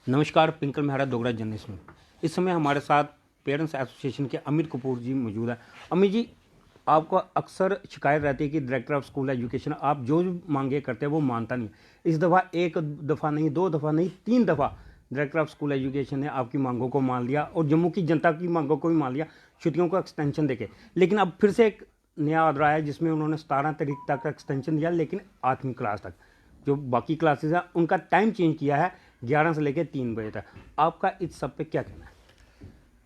नमस्कार, पिंकल मेहरा डोगरा जर्नलिस्ट में। इस समय हमारे साथ पेरेंट्स एसोसिएशन के अमित कपूर जी मौजूद है। अमित जी, आपको अक्सर शिकायत रहती है कि डायरेक्टर ऑफ स्कूल एजुकेशन आप जो मांगे करते हैं वो मानता नहीं। इस दफ़ा एक दफ़ा नहीं, दो दफ़ा नहीं, तीन दफ़ा डायरेक्टर ऑफ स्कूल एजुकेशन ने आपकी मांगों को मान लिया और जम्मू की जनता की मांगों को भी मान लिया, छुट्टियों को एक्सटेंशन देके। लेकिन अब फिर से एक नया ऑर्डर आया जिसमें उन्होंने 17 तारीख तक एक्सटेंशन दिया, लेकिन 8वीं क्लास तक। जो बाकी क्लासेस हैं उनका टाइम चेंज किया है 11 से लेकर 3 बजे तक। आपका इस सब पे क्या कहना है?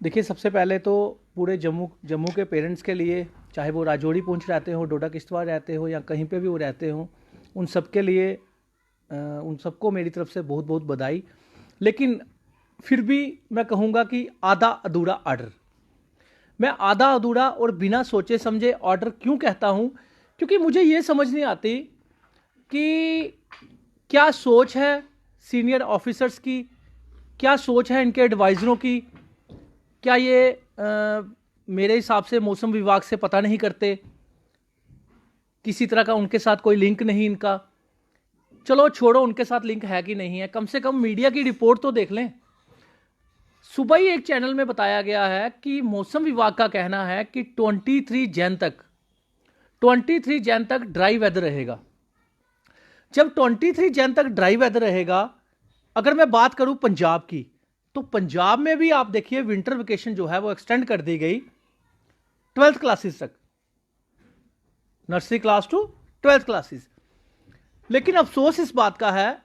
देखिए, सबसे पहले तो पूरे जम्मू के पेरेंट्स के लिए, चाहे वो राजौरी पुंछ रहते हो, डोडा किश्तवाड़ रहते हो या कहीं पे भी वो रहते हो, उन सब के लिए उन सबको मेरी तरफ से बहुत बहुत बधाई। लेकिन फिर भी मैं कहूँगा कि आधा अधूरा ऑर्डर। मैं आधा अधूरा और बिना सोचे समझे ऑर्डर क्यों कहता हूँ? क्योंकि मुझे ये समझ नहीं आती कि क्या सोच है सीनियर ऑफिसर्स की, क्या सोच है इनके एडवाइज़रों की। क्या ये मेरे हिसाब से मौसम विभाग से पता नहीं करते, किसी तरह का उनके साथ कोई लिंक नहीं इनका। चलो छोड़ो उनके साथ लिंक है कि नहीं है, कम से कम मीडिया की रिपोर्ट तो देख लें। सुबह ही एक चैनल में बताया गया है कि मौसम विभाग का कहना है कि 23 जैन तक ड्राई वेदर रहेगा। जब 23 जैन तक ड्राई वेदर रहेगा, अगर मैं बात करूं पंजाब की, तो पंजाब में भी आप देखिए विंटर वेकेशन जो है वो एक्सटेंड कर दी गई 12th क्लासेस तक, nursery class to 12th classes. लेकिन अफसोस इस बात का है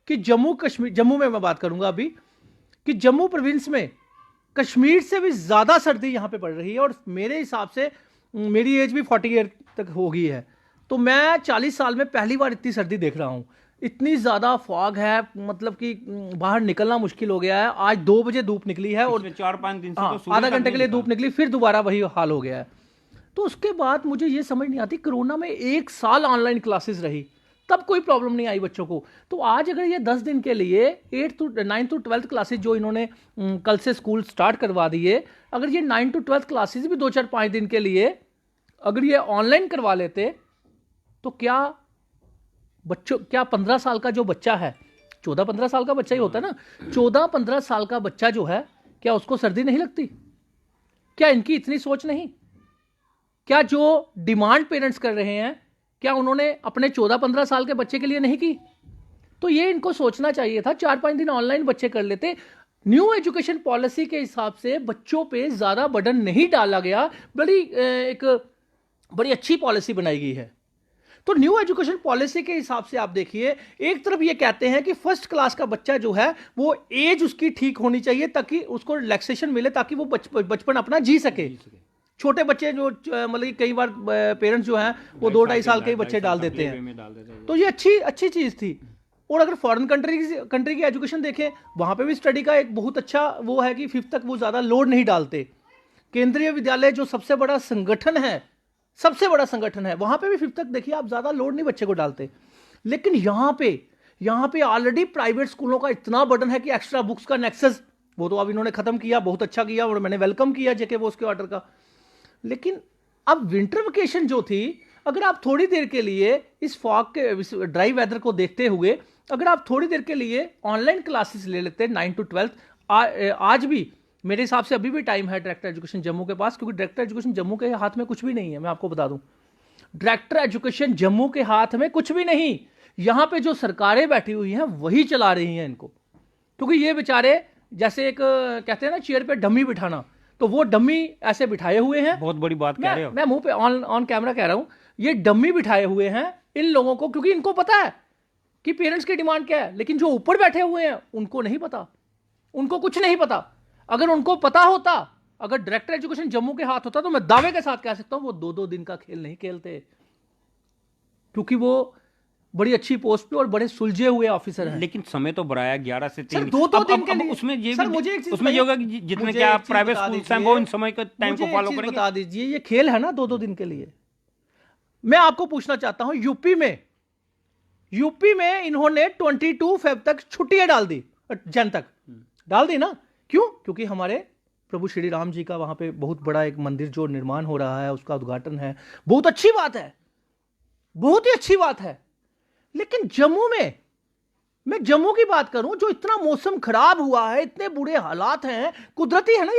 कि जम्मू में मैं बात करूंगा अभी, कि जम्मू प्रोविंस में कश्मीर से भी ज़्यादा सर्दी यहाँ पे पड़ रही है। और मेरे हिसाब से मेरी एज भी 40 ईयर तक हो गई है, तो मैं 40 साल में पहली बार इतनी सर्दी देख रहा हूँ। इतनी ज़्यादा फॉग है, मतलब कि बाहर निकलना मुश्किल हो गया है। आज 2 बजे धूप निकली है और 4-5 दिन से तो आधा घंटे के लिए धूप निकली, फिर दोबारा वही हाल हो गया है। तो उसके बाद मुझे ये समझ नहीं आती, कोरोना में 1 साल ऑनलाइन क्लासेस रही, तब कोई प्रॉब्लम नहीं आई बच्चों को। तो आज अगर ये 10 दिन के लिए 9th to 12th क्लासेस जो इन्होंने कल से स्कूल स्टार्ट करवा दिए, अगर ये 9 to 12th क्लासेस भी 2-4-5 दिन के लिए अगर ये ऑनलाइन करवा लेते, तो क्या 15 साल का जो बच्चा है, 14-15 साल का बच्चा ही होता है ना, 14-15 साल का बच्चा जो है, क्या उसको सर्दी नहीं लगती? क्या इनकी इतनी सोच नहीं? क्या जो डिमांड पेरेंट्स कर रहे हैं, क्या उन्होंने अपने 14-15 साल के बच्चे के लिए नहीं की? तो ये इनको सोचना चाहिए था। 4-5 दिन ऑनलाइन बच्चे कर लेते। न्यू एजुकेशन पॉलिसी के हिसाब से बच्चों पे ज़्यादा बर्डन नहीं डाला गया, एक बड़ी अच्छी पॉलिसी बनाई गई है। तो न्यू एजुकेशन पॉलिसी के हिसाब से आप देखिए, एक तरफ ये कहते हैं कि फर्स्ट क्लास का बच्चा जो है वो एज उसकी ठीक होनी चाहिए ताकि उसको रिलैक्सेशन मिले, ताकि वो बचपन अपना जी सके। छोटे बच्चे जो मतलब कई बार पेरेंट्स जो हैं वो 2-2.5 साल के ही बच्चे डाल देते हैं, तो ये अच्छी चीज़ थी। और अगर फॉरेन कंट्री की एजुकेशन देखें, वहाँ पे भी स्टडी का एक बहुत अच्छा वो है कि 5th तक वो ज़्यादा लोड नहीं डालते। केंद्रीय विद्यालय जो सबसे बड़ा संगठन है, वहाँ पे भी 5th तक देखिए आप ज़्यादा लोड नहीं बच्चे को डालते। लेकिन यहाँ पे ऑलरेडी प्राइवेट स्कूलों का इतना बर्डन है कि एक्स्ट्रा बुक्स का नेक्सस वो तो अब इन्होंने खत्म किया, बहुत अच्छा किया और मैंने वेलकम किया जेके बोस के ऑर्डर का। लेकिन अब विंटर वेकेशन जो थी, अगर आप थोड़ी देर के लिए इस फॉग के ड्राई वेदर को देखते हुए अगर आप थोड़ी देर के लिए ऑनलाइन क्लासेस ले लेते 9 to 12, आज भी मेरे हिसाब से अभी भी टाइम है डायरेक्टर एजुकेशन जम्मू के पास, क्योंकि डायरेक्टर एजुकेशन जम्मू के हाथ में कुछ भी नहीं है। मैं आपको बता दूं, डायरेक्टर एजुकेशन जम्मू के हाथ में कुछ भी नहीं। यहां पे जो सरकारें बैठी हुई हैं वही चला रही हैं इनको, क्योंकि ये बेचारे जैसे एक कहते हैं ना चेयर पे डमी बिठाना, तो वो डमी ऐसे बिठाए हुए हैं। बहुत बड़ी बात कह रहे हो। मैं मुंह पे ऑन कैमरा कह रहा हूं, ये डमी बिठाए हुए हैं इन लोगों को, क्योंकि इनको पता है कि पेरेंट्स की डिमांड क्या है। लेकिन जो ऊपर बैठे हुए हैं उनको नहीं पता, उनको कुछ नहीं पता। अगर उनको पता होता, अगर डायरेक्टर एजुकेशन जम्मू के हाथ होता, तो मैं दावे के साथ कह सकता हूं वो 2-2 दिन का खेल नहीं खेलते, क्योंकि वो बड़ी अच्छी पोस्ट पे और बड़े सुलझे हुए ऑफिसर हैं। लेकिन समय तो बढ़ाया 11 से 3। 2-2 दिन के लिए। उसमें ये सर मुझे एक चीज उसमें ये होगा कि जितने क्या प्राइवेट स्कूल्स हैं वो इन समय के टाइम को फॉलो करेंगे। बता दीजिए, ये खेल है ना 2-2 दिन के लिए। मैं आपको पूछना चाहता हूं, यूपी में इन्होंने 22 फेब तक छुट्टियां डाल दी, जन तक डाल दी ना। क्यों? क्योंकि हमारे प्रभु श्री राम जी का वहां पे बहुत बड़ा एक मंदिर जो निर्माण हो रहा है, उसका उद्घाटन है। बहुत अच्छी बात है, बहुत ही अच्छी बात है। लेकिन जम्मू में मैं जम्मू की बात करूं, जो इतना मौसम खराब हुआ है, इतने बुरे हालात हैं, कुदरती है ना,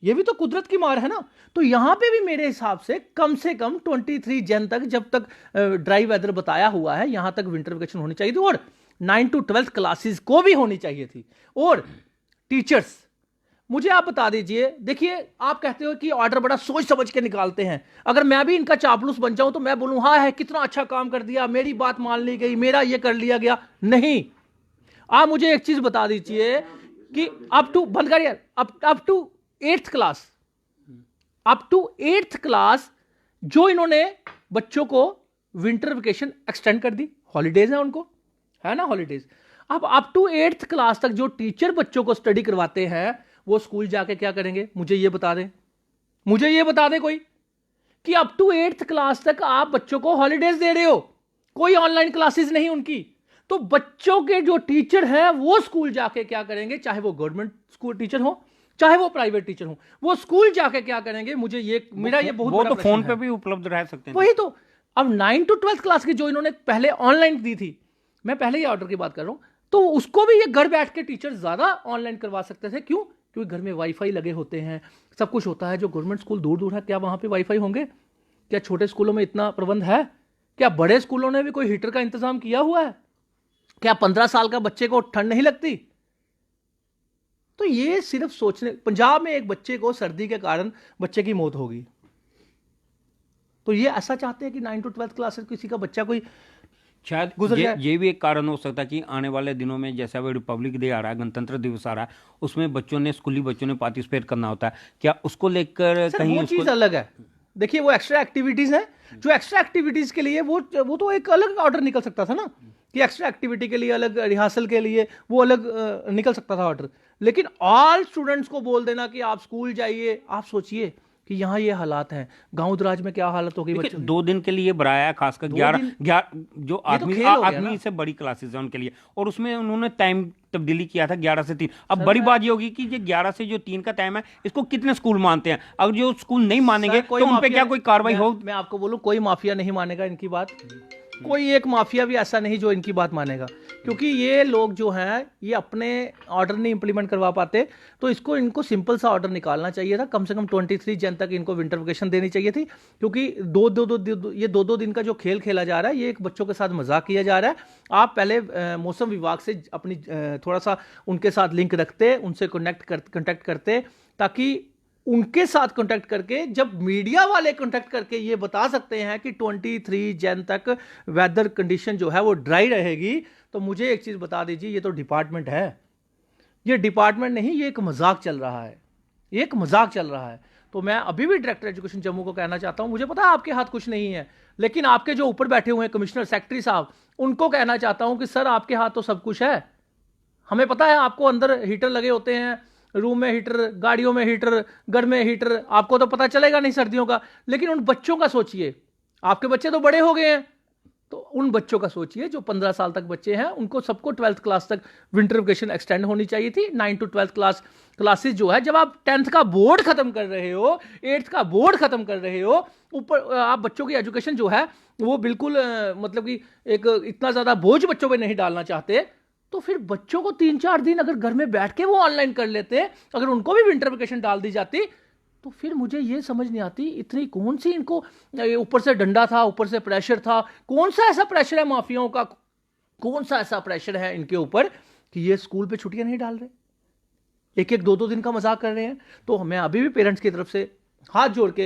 ये भी तो कुदरत की मार है ना। तो यहां पे भी मेरे हिसाब से कम 23 जन तक, जब तक ड्राई वेदर बताया हुआ है, यहां तक विंटर वेकेशन होनी चाहिए थी, और 9 to 12 क्लासेस को भी होनी चाहिए थी। और टीचर्स, मुझे आप बता दीजिए, देखिए आप कहते हो कि ऑर्डर बड़ा सोच समझ के निकालते हैं, अगर मैं भी इनका चापलूस बन जाऊं तो मैं बोलूं हाँ है, कितना अच्छा काम कर दिया, मेरी बात मान ली गई, मेरा ये कर लिया गया। नहीं, आप मुझे एक चीज बता दीजिए कि अप टू, बंद करिए, up to 8th class, up to 8th class जो इन्होंने बच्चों को विंटर वेकेशन एक्सटेंड कर दी, हॉलीडेज है उनको, है ना, हॉलीडेज। अब अप टू 8th क्लास तक जो टीचर बच्चों को स्टडी करवाते हैं, वो स्कूल जाके क्या करेंगे? मुझे ये बता दें, मुझे ये बता दे कोई, कि अप टू 8th क्लास तक आप बच्चों को हॉलीडेज दे रहे हो, कोई ऑनलाइन क्लासेस नहीं उनकी। तो बच्चों के जो टीचर हैं वो स्कूल जाके क्या करेंगे, चाहे वो गवर्नमेंट स्कूल टीचर हो, चाहे वो प्राइवेट टीचर हो, वो स्कूल जाके क्या करेंगे? मुझे ये, मेरा ये बहुत वो बड़ा तो प्रश्न फोन है। पे भी उपलब्ध रह सकते हैं। वही तो, अब 9 to 12 क्लास की जो इन्होंने पहले ऑनलाइन दी थी, मैं पहले ही ऑर्डर की बात कर रहा हूं, तो उसको भी ये घर बैठ के टीचर ज्यादा ऑनलाइन करवा सकते थे। क्यों? क्योंकि घर में वाईफाई लगे होते हैं, सब कुछ होता है। जो गवर्नमेंट स्कूल दूर दूर है, क्या वहां पे वाईफाई होंगे? क्या छोटे स्कूलों में इतना प्रबंध है? क्या बड़े स्कूलों ने भी कोई हीटर का इंतजाम किया हुआ है? क्या 15 साल का बच्चे को ठंड नहीं लगती? तो ये सिर्फ सोचने, पंजाब में एक बच्चे को सर्दी के कारण बच्चे की मौत होगी, तो ये ऐसा चाहते हैं कि 9 to 12 क्लास किसी का बच्चा कोई शायद गुजर जाए? ये भी एक कारण हो सकता है कि आने वाले दिनों में जैसे अभी रिपब्लिक डे आ रहा है, गणतंत्र दिवस आ रहा है, उसमें बच्चों ने, स्कूली बच्चों ने पार्टिसिपेट करना होता है, क्या उसको लेकर सर कहीं वो चीज अलग है। देखिए वो एक्स्ट्रा एक्टिविटीज है, जो एक्स्ट्रा एक्टिविटीज के लिए वो तो एक अलग ऑर्डर निकल सकता था ना, कि एक्स्ट्रा एक्टिविटी के लिए अलग, रिहर्सल के लिए वो अलग निकल सकता था ऑर्डर। लेकिन ऑल स्टूडेंट्स को बोल देना कि आप स्कूल जाइए, आप सोचिए कि यहाँ ये हालात हैं, गांव दराज में क्या हालत होगी बच्चों की। 2 दिन के लिए बढ़ाया है, खासकर 11 जो आदमी से बड़ी क्लासेस है उनके लिए, और उसमें उन्होंने टाइम तब्दीली किया था 11 से 3। अब बड़ी बात ये होगी कि ये 11 से जो 3 का टाइम है, इसको कितने स्कूल मानते हैं? अगर जो स्कूल नहीं मानेंगे तो उन पे क्या कोई कार्रवाई हो? मैं आपको बोलूं, कोई माफिया नहीं मानेगा इनकी बात, कोई एक माफिया भी ऐसा नहीं जो इनकी बात मानेगा, क्योंकि ये लोग जो हैं ये अपने ऑर्डर नहीं इंप्लीमेंट करवा पाते। तो इनको सिंपल सा ऑर्डर निकालना चाहिए था, कम से कम 23 जन तक इनको विंटर वेकेशन देनी चाहिए थी, क्योंकि ये दो दिन का जो खेल खेला जा रहा है, ये एक बच्चों के साथ मजाक किया जा रहा है। आप पहले मौसम विभाग से अपनी थोड़ा सा उनके साथ लिंक रखते, उनसे कनेक्ट करते, ताकि उनके साथ कांटेक्ट करके, जब मीडिया वाले कांटेक्ट करके ये बता सकते हैं कि 23 जन तक वेदर कंडीशन जो है वो ड्राई रहेगी, तो मुझे एक चीज बता दीजिए, ये तो डिपार्टमेंट है, ये डिपार्टमेंट नहीं, ये एक मजाक चल रहा है, एक मजाक चल रहा है। तो मैं अभी भी डायरेक्टर एजुकेशन जम्मू को कहना चाहता हूं, मुझे पता है आपके हाथ कुछ नहीं है, लेकिन आपके जो ऊपर बैठे हुए हैं कमिश्नर, सेक्रेटरी साहब, उनको कहना चाहता हूं कि सर आपके हाथ तो सब कुछ है। हमें पता है आपको अंदर हीटर लगे होते हैं, रूम में हीटर, गाड़ियों में हीटर, घर में हीटर, आपको तो पता चलेगा नहीं सर्दियों का, लेकिन उन बच्चों का सोचिए। आपके बच्चे तो बड़े हो गए हैं, तो उन बच्चों का सोचिए जो 15 साल तक बच्चे हैं, उनको सबको 12th क्लास तक विंटर वेकेशन एक्सटेंड होनी चाहिए थी। 9 to 12 क्लासेस जो है, जब आप 10th का बोर्ड खत्म कर रहे हो, 8th का बोर्ड खत्म कर रहे हो, ऊपर आप बच्चों की एजुकेशन जो है वो बिल्कुल मतलब कि एक इतना ज्यादा बोझ बच्चों पे नहीं डालना चाहते, तो फिर बच्चों को 3-4 दिन अगर घर में बैठ के वो ऑनलाइन कर लेते, अगर उनको भी विंटर वेकेशन डाल दी जाती, तो फिर मुझे ये समझ नहीं आती, इतनी कौन सी इनको, ऊपर से डंडा था, ऊपर से प्रेशर था, कौन सा ऐसा प्रेशर है माफियाओं का, कौन सा ऐसा प्रेशर है इनके ऊपर कि ये स्कूल पे छुट्टियां नहीं डाल रहे, एक एक 2-2 दिन का मजाक कर रहे हैं। तो मैं अभी भी पेरेंट्स की तरफ से हाथ जोड़ के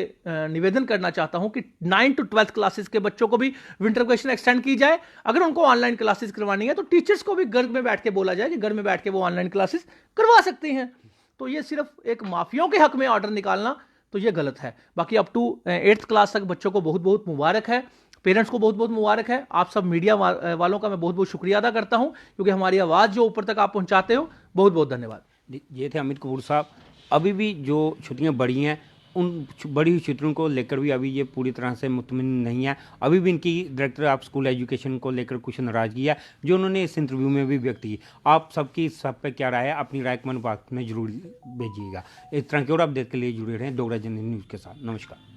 निवेदन करना चाहता हूं कि 9 to 12 क्लासेस के बच्चों को भी विंटर वेकेशन एक्सटेंड की जाए। अगर उनको ऑनलाइन क्लासेस करवानी है तो टीचर्स को भी घर में बैठ के बोला जाए कि घर में बैठ के वो ऑनलाइन क्लासेस करवा सकती हैं। तो ये सिर्फ एक माफियाओं के हक में ऑर्डर निकालना, तो ये गलत है। बाकी अप टू 8th क्लास तक बच्चों को बहुत बहुत मुबारक है, पेरेंट्स को बहुत बहुत मुबारक है। आप सब मीडिया वालों का मैं बहुत बहुत शुक्रिया अदा करता हूं, क्योंकि हमारी आवाज़ जो ऊपर तक आप पहुंचाते हो, बहुत बहुत धन्यवाद। ये थे अमित कपूर साहब। अभी भी जो छुट्टियां बढ़ी हैं, उन बड़ी हुई छुट्टियों को लेकर भी अभी ये पूरी तरह से मुतमिन नहीं है। अभी भी इनकी डायरेक्टर ऑफ स्कूल एजुकेशन को लेकर कुछ नाराजगी है, जो उन्होंने इस इंटरव्यू में भी व्यक्त की। आप सबकी सब पे क्या राय है, अपनी राय कमेंट बॉक्स में जरूर भेजिएगा। इस तरह की और अपडेट के लिए जुड़े रहें डोगरा जनरल न्यूज़ के साथ। नमस्कार।